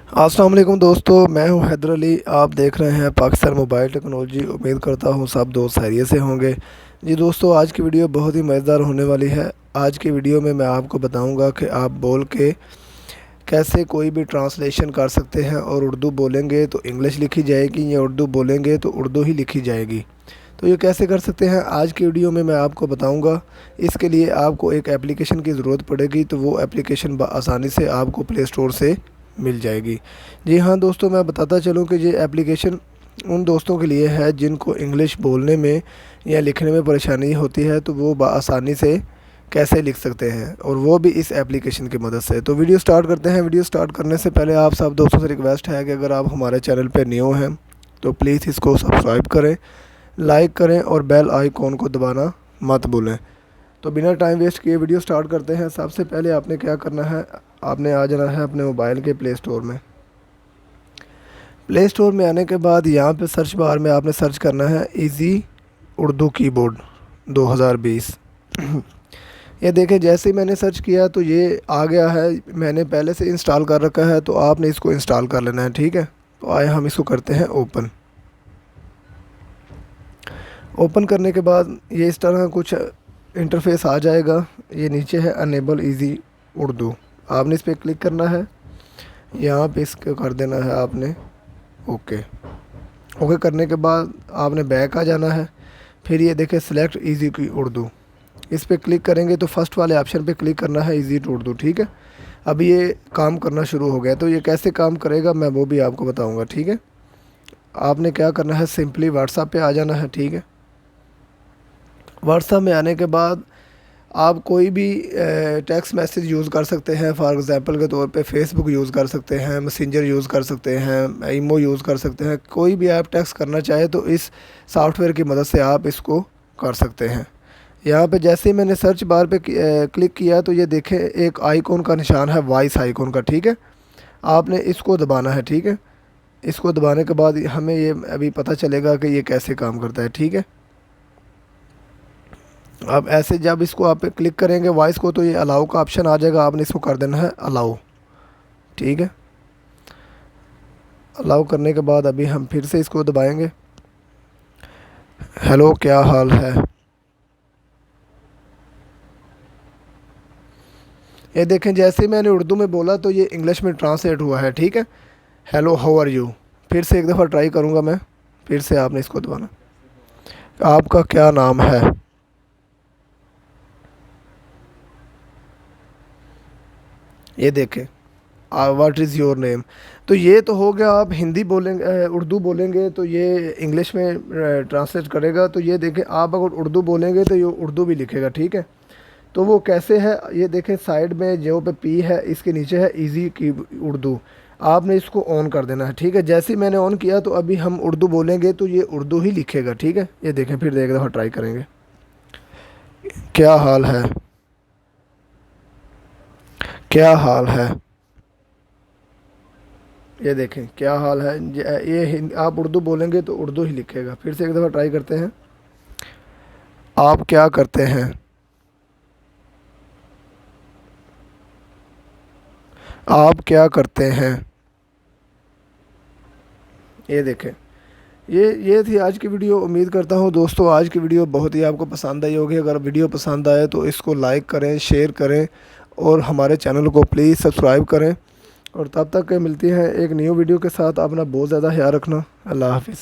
अस्सलाम वालेकुम दोस्तों, मैं हूं हैदर अली। आप देख रहे हैं पाकिस्तान मोबाइल टेक्नोलॉजी। उम्मीद करता हूं सब दोस्त खैरियत से होंगे। जी दोस्तों, आज की वीडियो बहुत ही मज़ेदार होने वाली है। आज की वीडियो में मैं आपको बताऊंगा कि आप बोल के कैसे कोई भी ट्रांसलेशन कर सकते हैं, और उर्दू बोलेंगे तो इंग्लिश लिखी जाएगी या उर्दू बोलेंगे तो उर्दू ही लिखी जाएगी। तो ये कैसे कर सकते हैं आज की वीडियो में मैं आपको बताऊंगा। इसके लिए आपको एक एप्लीकेशन की ज़रूरत पड़ेगी, तो वो एप्लीकेशन आसानी से आपको प्ले स्टोर से मिल जाएगी। जी हाँ दोस्तों, मैं बताता चलूँ कि ये एप्लीकेशन उन दोस्तों के लिए है जिनको इंग्लिश बोलने में या लिखने में परेशानी होती है, तो वो आसानी से कैसे लिख सकते हैं, और वो भी इस एप्लीकेशन की मदद से। तो वीडियो स्टार्ट करते हैं। वीडियो स्टार्ट करने से पहले आप सब दोस्तों से रिक्वेस्ट है कि अगर आप हमारे चैनल पर न्यू हैं तो प्लीज़ इसको सब्सक्राइब करें, लाइक करें और बेल आइकॉन को दबाना मत भूलें। तो बिना टाइम वेस्ट किए वीडियो स्टार्ट करते हैं। सबसे पहले आपने क्या करना है, आपने आ जाना है अपने मोबाइल के प्ले स्टोर में। प्ले स्टोर में आने के बाद यहाँ पे सर्च बार में आपने सर्च करना है इजी उर्दू कीबोर्ड 2020। ये देखें, जैसे ही मैंने सर्च किया तो ये आ गया है। मैंने पहले से इंस्टॉल कर रखा है, तो आपने इसको इंस्टॉल कर लेना है, ठीक है। तो आए हम इसको करते हैं ओपन। ओपन करने के बाद ये इस तरह कुछ इंटरफेस आ जाएगा। ये नीचे है अनेबल इजी उर्दू, आपने इस पर क्लिक करना है। यहाँ पे इसको कर देना है आपने ओके। ओके करने के बाद आपने बैक आ जाना है। फिर ये देखें सेलेक्ट इजी की उर्दू, इस पर क्लिक करेंगे तो फर्स्ट वाले ऑप्शन पे क्लिक करना है इजी टू उर्दू, ठीक है। अब ये काम करना शुरू हो गया। तो ये कैसे काम करेगा मैं वो भी आपको बताऊँगा, ठीक है। आपने क्या करना है, सिंपली व्हाट्सएप पे आ जाना है, ठीक है। व्हाट्सएप में आने के बाद आप कोई भी टेक्स्ट मैसेज यूज़ कर सकते हैं। फॉर एग्ज़ाम्पल के तौर पे फेसबुक यूज़ कर सकते हैं, मैसेंजर यूज़ कर सकते हैं, ईमो यूज़ कर सकते हैं। कोई भी आप टेक्स्ट करना चाहे तो इस सॉफ्टवेयर की मदद से आप इसको कर सकते हैं। यहाँ पे जैसे ही मैंने सर्च बार पे क्लिक किया तो ये देखें एक आइकॉन का निशान है, वॉइस आइकॉन का, ठीक है। आपने इसको दबाना है, ठीक है। इसको दबाने के बाद हमें ये अभी पता चलेगा कि ये कैसे काम करता है, ठीक है। अब ऐसे जब इसको आप क्लिक करेंगे वॉइस को, तो ये अलाउ का ऑप्शन आ जाएगा। आपने इसको कर देना है अलाउ, ठीक है। अलाउ करने के बाद अभी हम फिर से इसको दबाएंगे। हेलो क्या हाल है, ये देखें जैसे ही मैंने उर्दू में बोला तो ये इंग्लिश में ट्रांसलेट हुआ है, ठीक है। Hello how are you. फिर से एक दफ़ा ट्राई करूँगा मैं। फिर से आपने इसको दबाना, आपका क्या नाम है। ये देखें व्हाट इज़ योर नेम। तो ये तो हो गया। आप हिंदी बोलेंगे, उर्दू बोलेंगे तो ये इंग्लिश में ट्रांसलेट करेगा। तो ये देखें, आप अगर उर्दू बोलेंगे तो ये उर्दू भी लिखेगा, ठीक है। तो वो कैसे है, ये देखें साइड में जो पे पी है इसके नीचे है इजी की उर्दू। आपने इसको ऑन कर देना है, ठीक है। जैसे ही मैंने ऑन किया तो अभी हम उर्दू बोलेंगे तो ये उर्दू ही लिखेगा, ठीक है। ये देखें, फिर एक दफ़ा ट्राई करेंगे। क्या हाल है, क्या हाल है। ये देखें क्या हाल है। आप उर्दू बोलेंगे तो उर्दू ही लिखेगा। फिर से एक दफ़ा ट्राई करते हैं। आप क्या करते हैं, आप क्या करते हैं। ये देखें, ये थी आज की वीडियो। उम्मीद करता हूँ दोस्तों आज की वीडियो बहुत ही आपको पसंद आई होगी। अगर वीडियो पसंद आए तो इसको लाइक करें, शेयर करें और हमारे चैनल को प्लीज़ सब्सक्राइब करें। और तब तक मिलती हैं एक न्यू वीडियो के साथ। अपना बहुत ज़्यादा ख्याल रखना। अल्लाह हाफिज़।